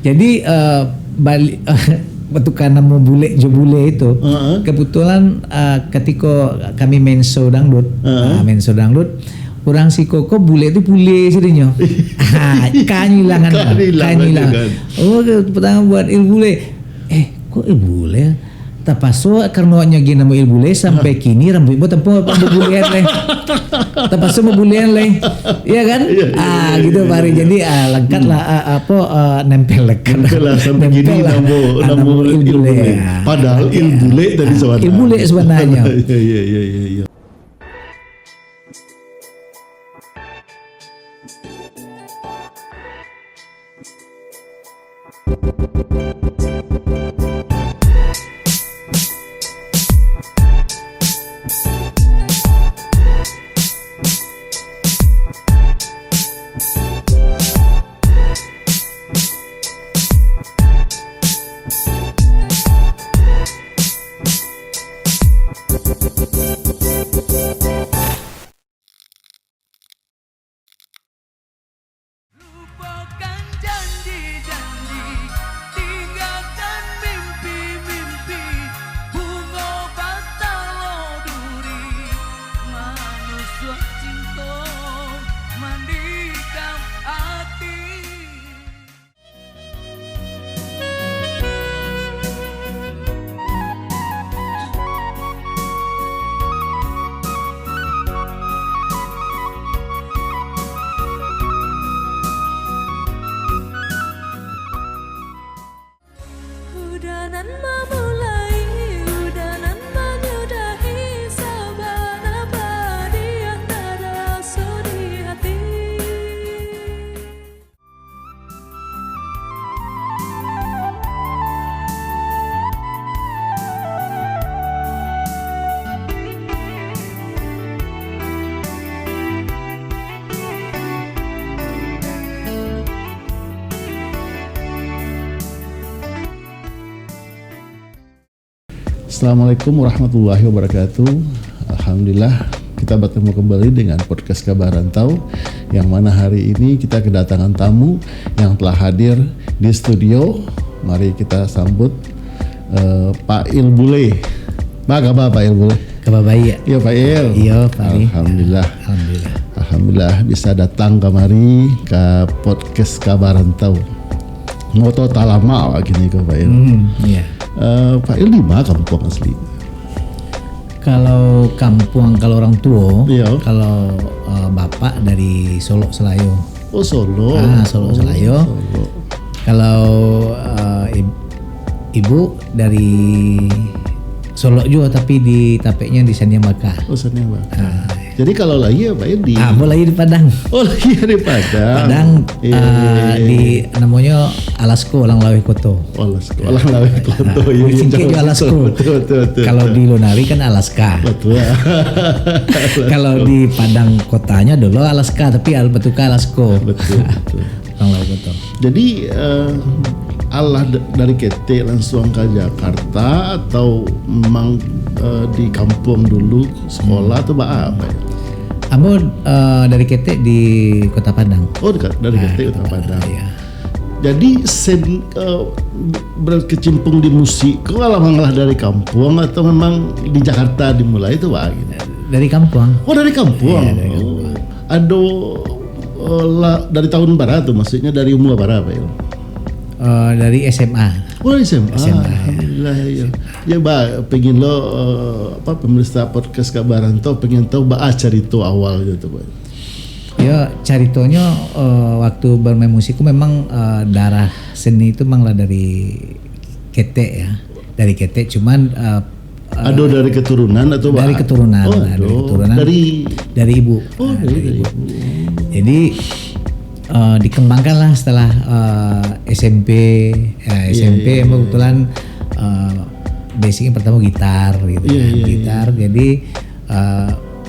Jadi balik betukan nama bule jo bule itu kebetulan ketika kami main show dangdut, orang si Koko bule itu bule sedihnya. Kanyilangan. Oh pertama buat bule. Kok bule? Tapaso karena nyagi nama bule sampai kini rambut ibu tempo bulean leh. Tapaso bulean leh. Iya kan? Gitu Pari. Jadi lengkap lah nempel lekat. Sampai kini namu ilbule. Padahal ilbule tadi sebenarnya. Ilbule sebenarnya. Iya. Assalamualaikum warahmatullahi wabarakatuh. Alhamdulillah kita bertemu kembali dengan podcast Kabar Rantau, yang mana hari ini kita kedatangan tamu yang telah hadir di studio. Mari kita sambut Pak Il Bule. Kabar Pak Il Bule? Kabar baik. Iya Pak Il. Iya Pak. Alhamdulillah bisa datang kemari ke podcast Kabar Rantau. Moto tak lama gini ke Pak Il. Iya. Pak Il di mana kampung asli? Kalau kampung, kalau orang tua, iya. Kalau bapak dari Solo Selayo. Oh Solo. Solo Selayo. Solo. Kalau ibu dari Solo juga, tapi di tapeknya di Saniambaka. Oh Saniambaka. Jadi kalau lagi ya Pak Il di. Lagi di Padang. Oh lagi di Padang. Padang di namanya Alasko, Orang Lawe Koto. Alasko, Orang Lawe Koto. Di Singke juga Alasko. Betul. Kalau di Lonari kan Alaska. Betul. Kalau di Padang kotanya dulu Alaska, tapi Albetuka Alasko. Betul. Orang Lawe Koto. Jadi Allah dari KT langsung ke Jakarta atau memang di kampung dulu sekolah atau apa ya? Ambo dari KT di Kota Padang. Oh dari KT Kota Padang. Iya. Jadi berkecimpung di musik, kok malah dari kampung atau memang di Jakarta dimulai itu Pak? Dari kampung. Oh dari kampung. Iya, dari kampung. Dari tahun berapa tuh? Maksudnya dari umur berapa ya? Dari SMA. Oh dari SMA. Alhamdulillah ya. Ya Mbak, pengen lo pemirsa podcast Kabar Rantau pengen tahu Mbak cerita awal gitu Pak. Ya ceritanya waktu bermain musikku memang darah seni itu memang lah dari ketek ya, dari ketek, cuman ada dari keturunan atau dari keturunan, dari ibu. Oh dari ibu. Jadi dikembangkan lah setelah SMP emang kebetulan basicnya pertama gitar gitu, gitar. Jadi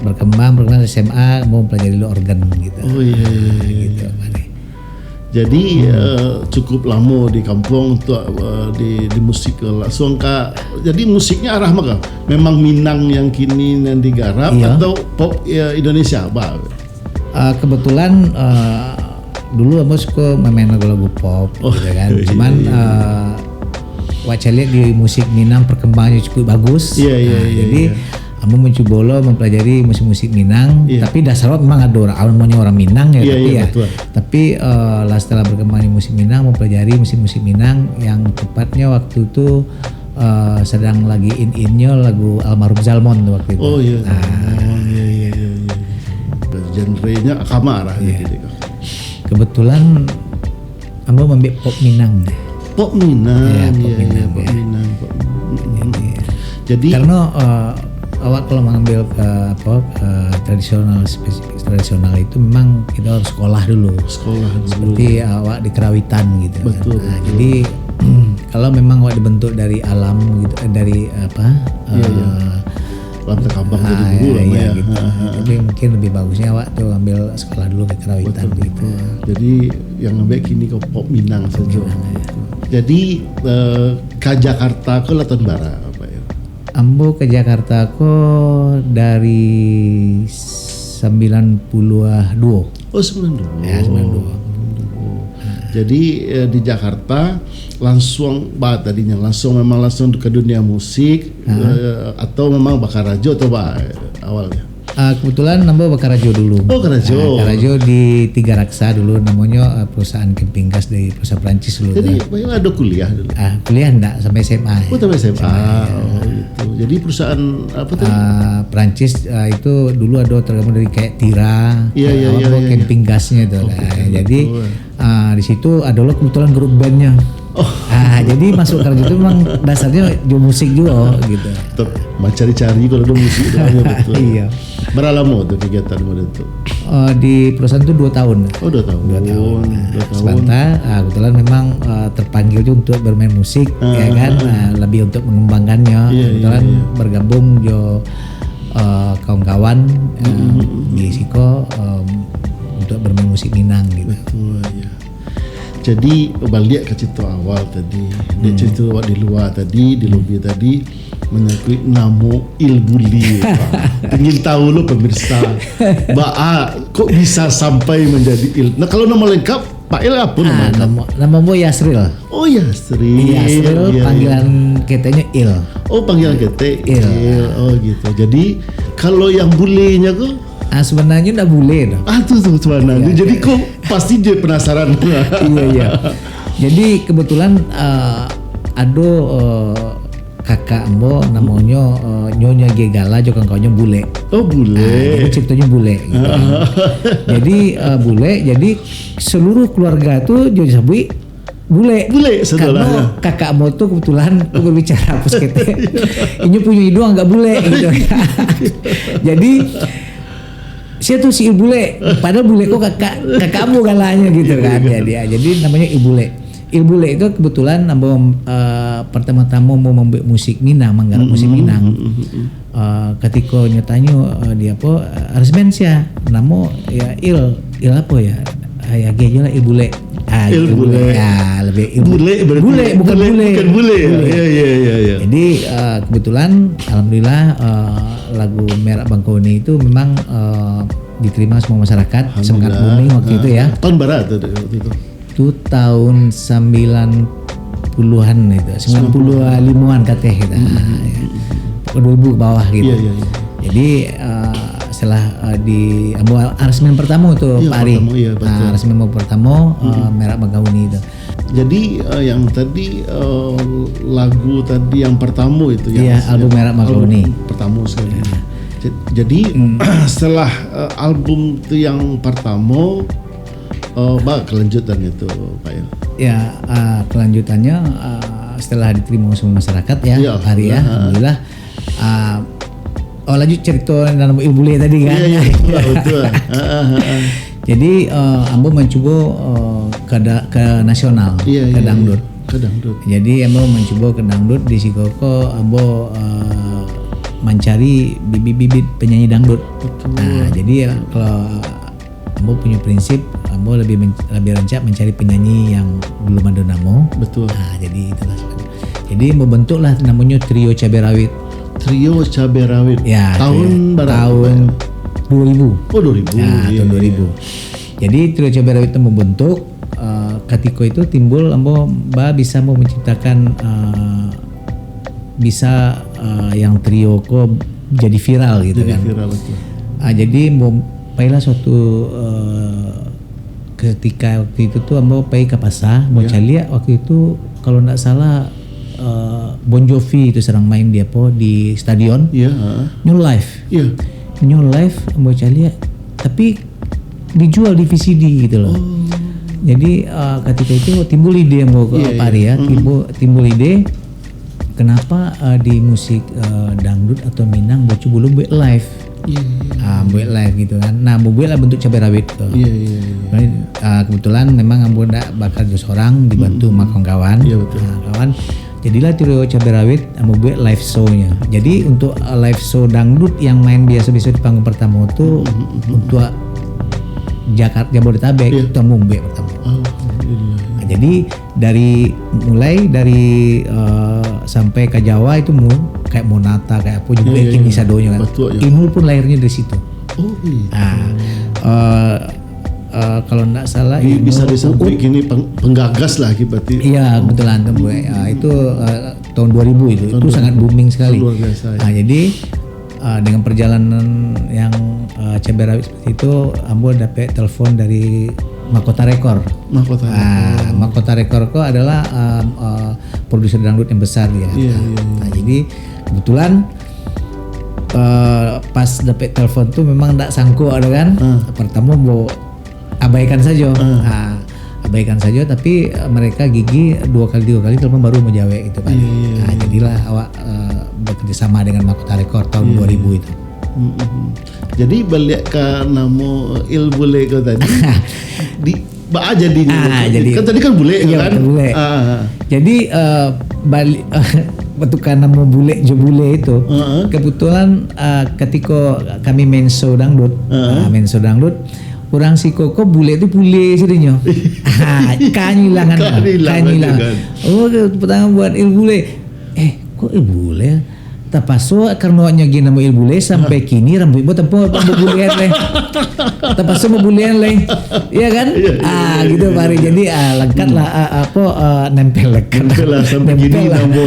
berkembang SMA mau pelajari dulu organ gitu. Gitu. Jadi cukup lama di kampung untuk di musik langsung Kak. Jadi musiknya arah mana? Memang Minang yang kini yang digarap atau pop Indonesia Pak? Kebetulan dulu ambo suka main lagu-lagu pop gitu kan. Cuman lihat di musik Minang perkembangannya cukup bagus. Jadi ambo mencoba mempelajari musik-musik Minang, tapi dasarnya memang ada orang Minang ya, tapi setelah berkembang di musik Minang, mempelajari musik-musik Minang yang tepatnya waktu itu sedang lagi in-innya lagu Almarhum Zalmon tuh waktu itu. Iya. Genrenya kamar gitu. Kebetulan ambo ambil pop Minang. Pop Minang. Jadi karena awak kalau mengambil tradisional, spesifik tradisional itu memang kita harus sekolah dulu. Seperti awak di Kerawitan gitu. Betul. Kan. Jadi kalau memang awak dibentuk dari alam gitu, dari alam terkambang jadi guru gitu. Tapi mungkin lebih bagusnya awak tuh ambil sekolah dulu ke Kerawitan gitu. Jadi yang ngambil kini ke pop Minang saja. Jadi ke Jakarta ke Laton Bara apa ya? Ambo ke Jakarta ko dari 92. Oh 92. Ya 92. Jadi di Jakarta langsung tadinya langsung ke dunia musik atau memang Bakarajo atau awalnya? Kebetulan Ambo Bakarajo dulu. Oh Karajo. Karajo di Tiga Raksa dulu, namanya perusahaan camping gas dari perusahaan Prancis dulu. Jadi ada kuliah dulu? Kuliah enggak, sampai SMA. Oh sampai SMA. Gitu. Jadi perusahaan apa tadi? Prancis itu dulu ada tergabung dari kayak Tira, camping gasnya itu. Jadi di situ adalah kebetulan grup bandnya. Jadi masuk Karajo itu memang dasarnya di musik juga gitu. Cari-cari kalau ada musik itu betul. Iya. Berapa lama tuh kegiatan itu? Di perusahaan itu 2 tahun. Oh 2 tahun. 2 tahun. Sebentar, kebetulan memang terpanggil juga untuk bermain musik, ya kan, lebih untuk mengembangkannya. Kebetulan bergabung kawan-kawan di Siko untuk bermain musik Minang gitu. Betul ya. Jadi balik ke cerita awal tadi, dia cerita awal di luar tadi, di lobi tadi menyangkut nama Ilbuli. Ingin tahu lo pemirsa, kok bisa sampai menjadi Nah kalau nama lengkap Pak Il apa nama lengkap? Nama Bo Yasril. Oh Yasril. Yasril panggilan ketenya Il. Oh panggilan kete Il. Oh gitu. Jadi kalau yang bulenya kok? Sebenarnya enggak boleh. Tuh sebenarnya. Jadi kok pasti dia penasaran. Iya. Jadi kebetulan ada kakak ambo namanya Nyonya Gegala juga kawannya bule. Oh bule. Jadi ceritanya bule. Gitu. Jadi bule. Jadi seluruh keluarga tuh jadi sabui bule karena kakak ambo tuh kebetulan berbicara apa sekete. Ini punya hidung enggak bule gitu. Jadi saya tuh si Ilbule, padahal bule kok kakakmu galanya gitu kan. Jadi namanya Ilbule. Ilbule itu kebetulan pertama-tama mau membuat musik Minang, menggarap musik Minang. Ketika nyatanya dia apa Arsmensia, nama ya Il apa ya? Ya G lah Ilbule. Ilbule. Ya, lebih Ilbule. Bukan bule. Iya. Jadi kebetulan alhamdulillah lagu Merak Bangkauni itu memang diterima semua masyarakat, sangat booming waktu itu ya. Tahun berapa waktu itu? Itu tahun 90-an itu, 95-an katanya kita. 2000 ke bawah gitu. Iya. Jadi setelah di aransemen pertama tuh Pak Ari. Aransemen pertama Merak Bangkauni itu. Jadi yang tadi lagu tadi yang pertama itu album Merak Bangkauni. Pertama sekali. Jadi setelah album itu yang pertama kelanjutan itu Pak Il. Ya kelanjutannya setelah diterima sama masyarakat ya Pak Ari ya. Alhamdulillah. Lanjut cerita dalam Ilbule tadi kan. Iya betul. Jadi ambo mencoba ke nasional, ke dangdut. Jadi ambo mencoba ke dangdut di Sikoko, ambo mencari bibit-bibit penyanyi dangdut. Betul. Jadi kalau ambo punya prinsip, ambo lebih rancak mencari penyanyi yang belum ada nama. Betul. Jadi itulah. Jadi membentuklah namanya Trio Cabai Rawit. Trio Cabai Rawit. Ya. Tahun berapa? Tahun 2000. Oh 2000. Ya, tahun 2000. Jadi trio cabai rawit itu membentuk ketika itu timbul ambo bisa mau menciptakan bisa yang trio kok jadi viral gitu Jadi kan. viral itu. Jadi mau pailah suatu ketika waktu itu tuh ambo pai ke pasar mau cari waktu itu kalau nggak salah Bon Jovi itu sedang main dia di stadion Iya. New Life. Iya. New Life mau cari tapi dijual di VCD gitu loh. Jadi ketika itu timbul ide mau ke Pak Ari ya, timbul ide kenapa di musik dangdut atau Minang mau coba buat live. Buat live gitu kan. Nah, buat lah bentuk cabai rawit tuh. Kebetulan memang ambo ndak bakal just orang dibantu sama kawan-kawan. Kawan. Jadilah trio cabai rawit ambo buat live show-nya. Jadi untuk live show dangdut yang main biasa-biasa di panggung pertama itu untuk Jakarta Jabodetabek itu ambo buat pertama. Nah, jadi mulai dari sampai ke Jawa itu kayak Monata kayak apa juga King Isadonya kan. Inul pun lahirnya dari situ. Kalau enggak salah bisa sampai gini penggagas lah berarti. Iya kebetulan itu tahun 2000 itu sangat booming sekali. Luar biasa. Jadi dengan perjalanan yang cabai rawit seperti itu, ambo dapat telepon dari Mahkota Record. Mahkota Record kok adalah produser dangdut yang besar ya. Nah, jadi kebetulan pas dapat telepon tuh memang enggak sangku ada kan. Pertama mau abaikan saja. Abaikan saja tapi mereka gigi 2 kali telepon baru mau jawab gitu kan. Jadilah awak bekerja sama dengan Mahkota Record tahun 2000 itu. Jadi balik ke nama Il Bule kau tadi. Jadinya. Jadi kan tadi kan bule kan? Bule. Jadi balik bentukan nama bule Jebule itu. Kebetulan ketika kami main show dangdut, orang si Koko bule itu bule sirinya. Kanyilangan. Pertama buat Il Bule. Kok Il Bule? Tapaso karena nyagi nama Il Bule sampai kini rambut ibu tempo bulean leh. Tapaso bulean leh. Iya kan? Gitu Pak Ari. Jadi lengkap lah nempel sampai kini nama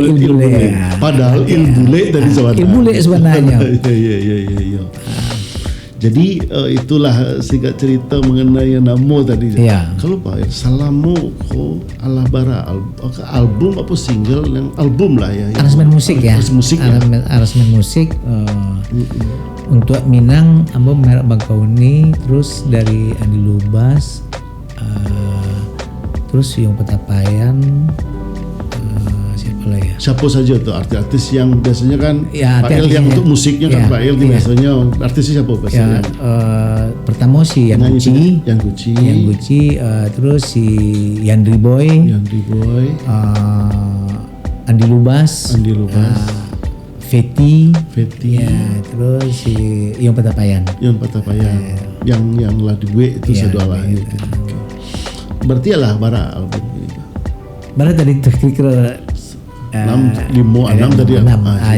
Il Bule. Padahal Il Bule tadi sebenarnya. Il Bule sebenarnya. Iya. Jadi itulah singkat cerita mengenai nama tadi. Kalau Pak Salamu ala bara album apa single yang album lah ya. Aransemen musik ya. Aransemen musik untuk Minang ambo merek Bangkauni, terus dari Andi Lubas, terus Yung Petapayan. Siapa saja tuh artis-artis yang biasanya kan Pak Il yang untuk musiknya kan Pak Il biasanya artisnya siapa biasanya? Pertama si Yang Gucci, terus si Yandri Boy, Andi Lubas, Feti, terus si Yung Petapayan. Yang lah duit itu sedolah itu. Berarti lah bara album ini. Bara tadi kira 6 tadi ya.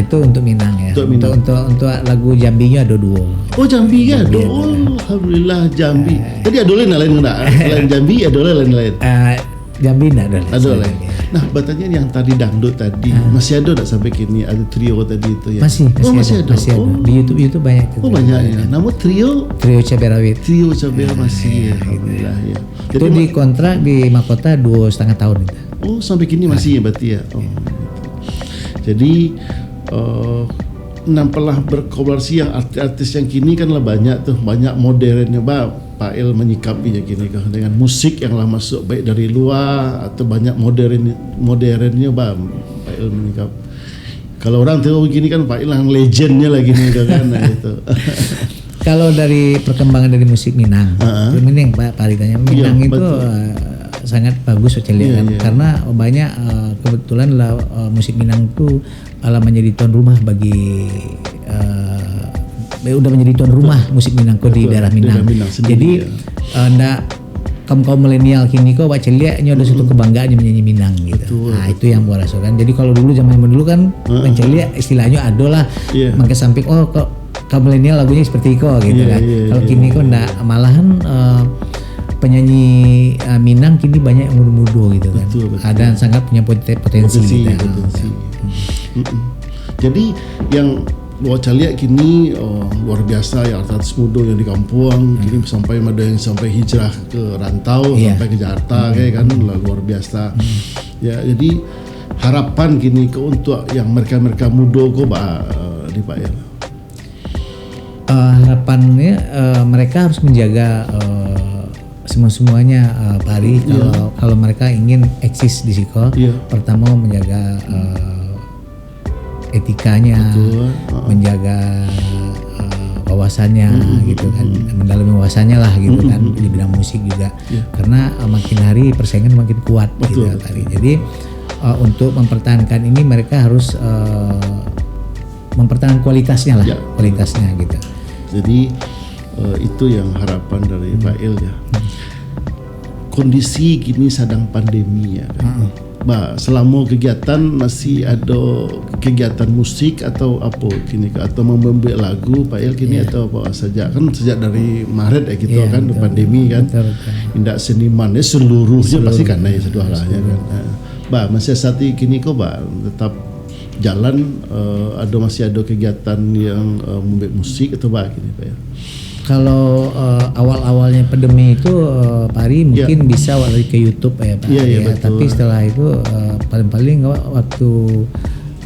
Itu untuk Minang ya. Untuk lagu Jambinya ada 2. Oh Jambi ya, alhamdulillah Jambi. Tadi ada lain enggak? Selain Jambi ada lain. Jambi enggak ada lain. Nah, batanya yang tadi dangdut tadi masih ada enggak sampai kini ada trio tadi itu ya? Masih ada. Di YouTube banyak. Banyak ya. Nama trio cabai rawit. Masih alhamdulillah ya. Jadi itu dikontrak di Mahkota 2,5 tahun itu. Oh sampai kini masih ya berarti ya. Jadi nampaklah berkolaborasi yang artis-artis yang kini kan lah banyak modernnya Pak Il menyikapinya gini kan dengan musik yang lah masuk baik dari luar atau banyak modernnya Pak Il menyikap. Kalau orang tahu begini kan Pak Il yang legendnya lagi nih kan gitu. Kalau dari perkembangan dari musik Minang, Minang Pak Ari tanya Minang itu sangat bagus saya lihat karena banyak kebetulan lah musik Minang itu menjadi tuan rumah bagi udah menjadi tuan rumah musik Minang di daerah Minang. Jadi kaum milenial kini kok baca lihat ini ada suatu kebanggaan menyanyi Minang gitu. Itu yang gua rasakan. Jadi kalau dulu zaman dulu kan mencari istilahnya ada lah, maka samping kok kaum milenial lagunya seperti Iko gitu kan. Kalau kini kok enggak, malahan penyanyi Minang kini banyak yang muda-muda gitu kan. Betul. Ada yang sangat punya potensi gitu. Jadi yang Waca lihat kini luar biasa ya, artis muda yang di kampung kini sampai ada yang sampai hijrah ke rantau sampai ke Jakarta kayak kan luar biasa. Ya jadi harapan kini untuk yang mereka muda kok di Pak El. Harapannya mereka harus menjaga semuanya Pak Ari. Kalau mereka ingin eksis di Siko, pertama menjaga etikanya, menjaga wawasannya gitu kan, mendalami wawasannya lah gitu kan di bidang musik juga, karena makin hari persaingan makin kuat gitu Pak Ari. Jadi untuk mempertahankan ini mereka harus mempertahankan kualitasnya lah, kualitasnya gitu. Jadi itu yang harapan dari Pak El ya. Kondisi kini sedang pandemi ya kan. Selama kegiatan masih ada kegiatan musik atau apa kini atau membuat lagu Pak El kini atau apa saja kan sejak dari Maret ya gitu kan betul, pandemi kan. Indak seniman seluruhnya pasti kan ya seduahlahnya kan. Masih saat ini kini kok tetap jalan masih ada kegiatan yang membuat musik atau gini Pak El. Kalau awal-awalnya pandemi itu Pak Ari mungkin bisa lari ke YouTube ya Pak. Tapi setelah itu paling-paling waktu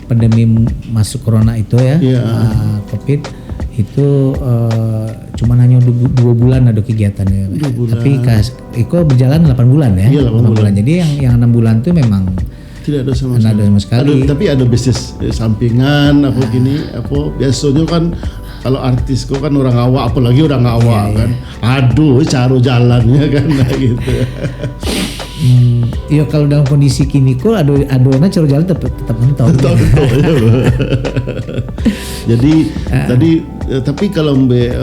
pandemi masuk corona itu COVID itu cuman hanya 2 bulan ada kegiatannya. Tapi Iko berjalan 8 bulan ya. 8 bulan. Jadi yang 6 bulan itu memang tidak ada sama sekali. Tapi ada bisnis sampingan apa gini apa biasanya kan. Kalau artis kok kan orang awak, apalagi orang awak kan, aduh caro jalannya kan gitu. Iya kalau dalam kondisi kini kok aduhnya caro jalan tetap mentok. Jadi tapi kalau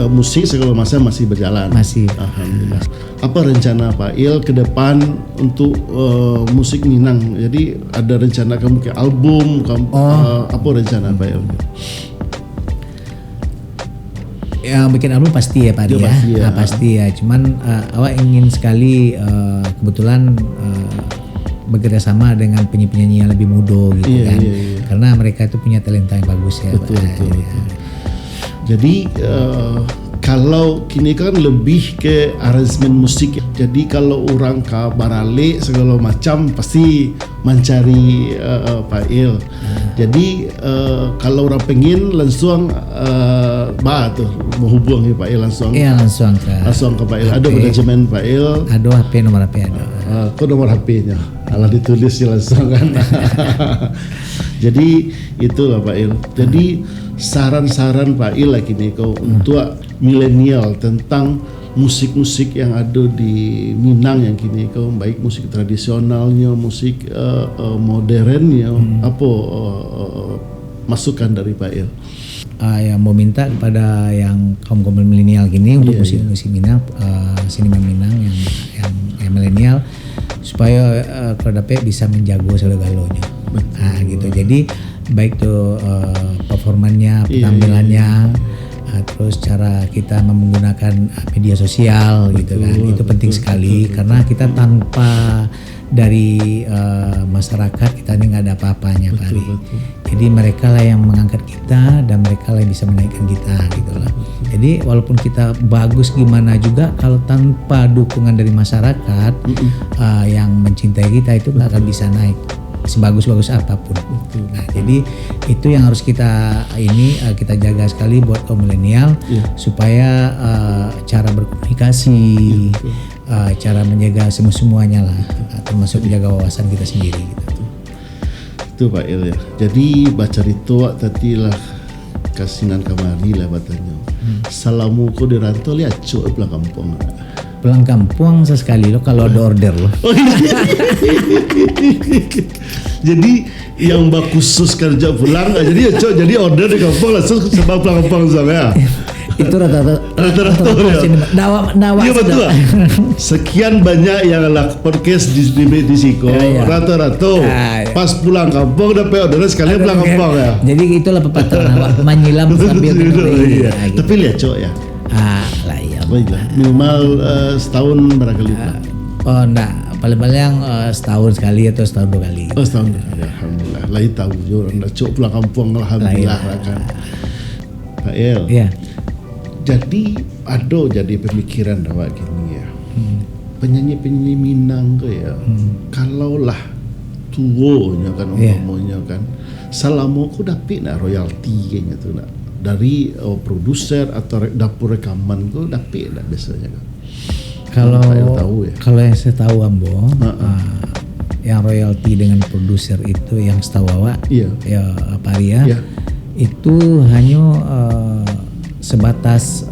musik segala masa masih berjalan. Masih. Alhamdulillah. Apa rencana Pak Il ke depan untuk musik Minang? Jadi ada rencana kamu ke album, apa rencana Pak Il? Ya bikin album pasti ya Pak Ari ya. Pasti ya. Cuman awak ingin sekali kebetulan bekerja sama dengan penyanyi yang lebih muda gitu kan. Karena mereka itu punya talenta yang bagus ya. Betul. Jadi kalau kini kan lebih ke aransemen musik. Jadi kalau orang ke Barale segala macam pasti mencari Pak Il. Jadi kalau orang pengen langsung tuh menghubungi Pak Il langsung. Iya langsung ke Pak Il. Ada manajemen Pak Il. Ada HP nomor HP ada. Kok nomor HP-nya? Alah ditulis langsung kan. Jadi itulah Pak Il. Jadi saran-saran Pak Il lagi nih kau untuk milenial tentang musik-musik yang ada di Minang yang kini kau baik musik tradisionalnya, musik modernnya, apa masukan dari Pak Il? Yang mau minta kepada yang kaum milenial gini untuk musik Minang, seniman Minang yang milenial supaya kalau dapat bisa menjago segala-galanya. Gitu. Jadi baik tuh performannya, penampilannya, terus cara kita menggunakan media sosial gitu kan. Itu penting sekali karena kita tanpa dari masyarakat kita ini nggak ada apa-apanya Pak Ari. Jadi mereka lah yang mengangkat kita dan mereka lah yang bisa menaikkan kita gitu lah. Jadi walaupun kita bagus gimana juga kalau tanpa dukungan dari masyarakat yang mencintai kita itu nggak akan bisa naik sebagus-bagus apapun. Nah, jadi itu yang harus kita jaga sekali buat kaum milenial supaya cara berkomunikasi, cara menjaga semuanya lah, termasuk menjaga wawasan kita sendiri gitu. Itu Pak Il ya. Jadi baca itu tadi lah kasinan kamari lah batanya. Salamu ko di rantau lihat cuy pulang kampung. Pulang kampung sesekali lo kalau ada order lo. Jadi yang khusus kerja pulang, jadi ya cok jadi order di kampung langsung sebab pulang kampung sama ya. Itu rata-rata dawa iya betul. Sekian banyak yang podcast di Siko, rata-rata pas pulang kampung dapat orderan sekalian pulang kampung ya. Jadi itulah pepatah menyilam sambil minum. Gitu. Tapi lihat cok ya. Lah iya. Minimal setahun barangkali. Oh enggak, paling-paling setahun sekali atau setahun 2 kali. Oh setahun, ya, alhamdulillah. Lain tahu jo, anda cok pulang kampung, alhamdulillah kan. Pak El. Iya. Jadi ada jadi pemikiran awak gini ya. Penyanyi-penyanyi Minang tuh ya. Kalaulah tuonya kan umpamanya kan, selama aku dapat nak royalti kayaknya tuh nak dari produser atau dapur rekaman tuh dapat nak biasanya kan. Kalau yang saya tahu Ambo, yang royalti dengan produser itu yang setahu awak, ya Pak Arya, itu hanya sebatas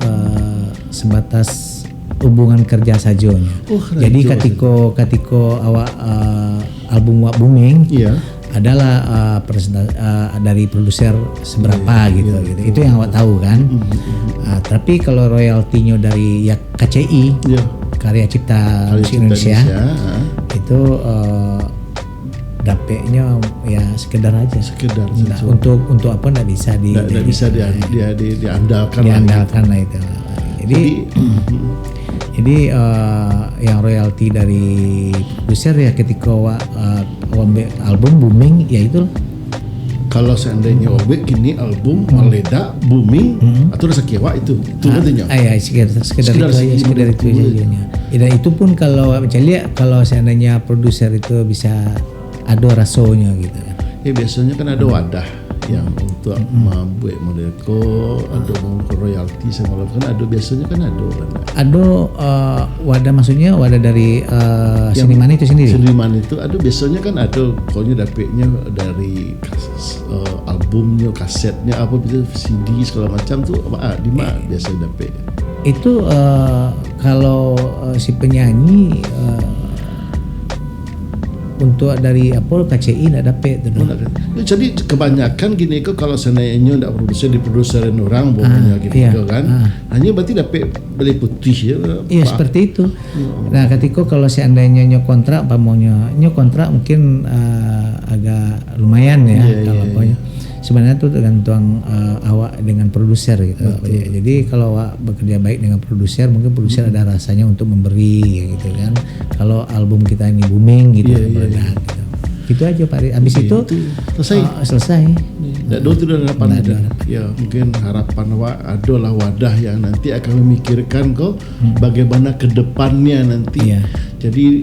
hubungan kerja saja. Jadi ketika awak album wak booming, adalah dari produser seberapa gitu. Itu yang awak tahu kan. Tapi kalau royaltinya dari KCI, Karya Cipta Musik Indonesia, itu dapetnya ya sekedar aja. Untuk apa nggak bisa diandalkan lah itu. Jadi yang royalti dari produser ya ketika album booming ya itu. Kalau seandainya obek kini album meledak booming atau rasa kewa itu katanya. Ya sekedar itu aja. Dan itu pun kalau seandainya produser itu bisa ada rasonya gitu kan. Biasanya kan ada wadah yang untuk membuat modelko, ada mengukur royalti sama kan ada biasanya kan ada. Ada wadah maksudnya wadah dari seniman itu sendiri. Seniman itu ada biasanya kan ada pokoknya dapetnya dari albumnya, kasetnya apa bisa CD segala macam tuh di mana biasanya dapet. Itu kalau si penyanyi untuk dari KCI nggak dapet jadi kebanyakan gini kok kalau seandainya nggak diproduserin orang pokoknya gitu kan hanya berarti dapet beli putih ya. Iya seperti itu. Nah ketika kalau seandainya kontrak mungkin agak lumayan ya kalau pokoknya sebenarnya tuh tergantung awak dengan produser gitu. Jadi kalau awak bekerja baik dengan produser, mungkin produser ada rasanya untuk memberi gitu kan. Kalau album kita ini booming gitu, meledak gitu. Gitu aja Pak. Habis itu selesai. Tidak ada harapan ya mungkin harapan awak adalah wadah yang nanti akan memikirkan kok bagaimana kedepannya nanti. Jadi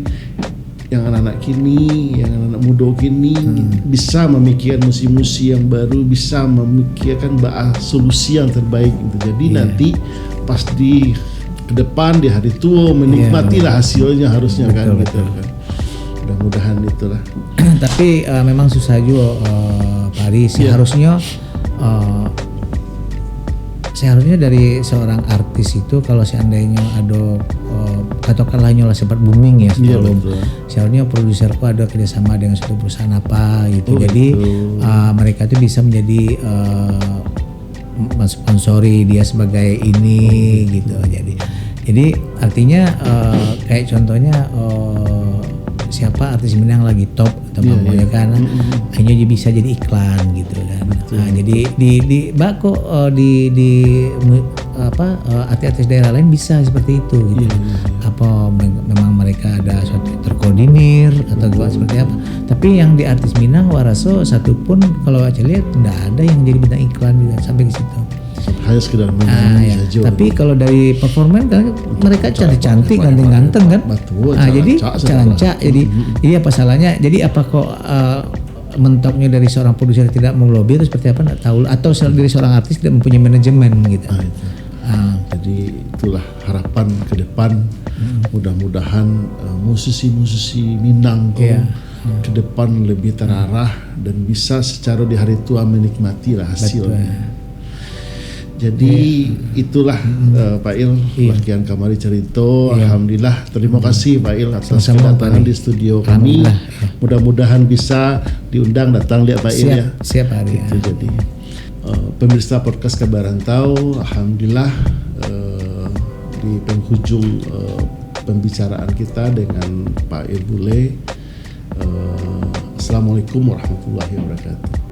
yang anak-anak kini, yang anak muda kini bisa memikirkan musim-musim yang baru, bisa memikirkan solusi yang terbaik gitu. Jadi nanti pas di ke depan di hari tua menikmatilah hasilnya harusnya kan gitu kan. Mudah-mudahan itulah. Tapi memang susah juga Pak Ari, seharusnya dari seorang artis itu kalau seandainya ada katakanlah nyola sempat booming ya sebelum seharusnya produserku ada kerjasama dengan suatu perusahaan apa gitu. Jadi mereka itu bisa menjadi mensponsori dia sebagai ini gitu. Jadi artinya kayak contohnya siapa artis Minang lagi top atau ya kan hanya bisa jadi iklan gitu kan. Jadi di bako di artis daerah lain bisa seperti itu gitu. Apa memang mereka ada suatu terkoordinir atau seperti apa. Tapi yang di artis Minang waraso satu pun kalau saya lihat tidak ada yang jadi bintang iklan juga sampai ke situ. Hanya sekedar menyanyi saja. Tapi kalau dari performan kan mereka cantik-cantik, ganteng-ganteng kan. Jadi carancak. Jadi apa salahnya? Jadi apa kok mentoknya dari seorang produser tidak melobi atau seperti apa nggak tahu, atau dari seorang artis tidak mempunyai manajemen gitu. Jadi itulah harapan ke depan. Mudah-mudahan musisi-musisi Minang ke depan lebih terarah dan bisa secara di hari tua menikmati hasilnya. Jadi itulah Pak Il bagian kamari cerita. Alhamdulillah, terima kasih Pak Il atas kedatangan di studio kami. Mudah-mudahan bisa diundang datang lihat Pak Il ya. Siap Pak Il. Jadi pemirsa podcast Kabar Rantau, alhamdulillah di penghujung pembicaraan kita dengan Pak Ilbule. Assalamualaikum warahmatullahi wabarakatuh.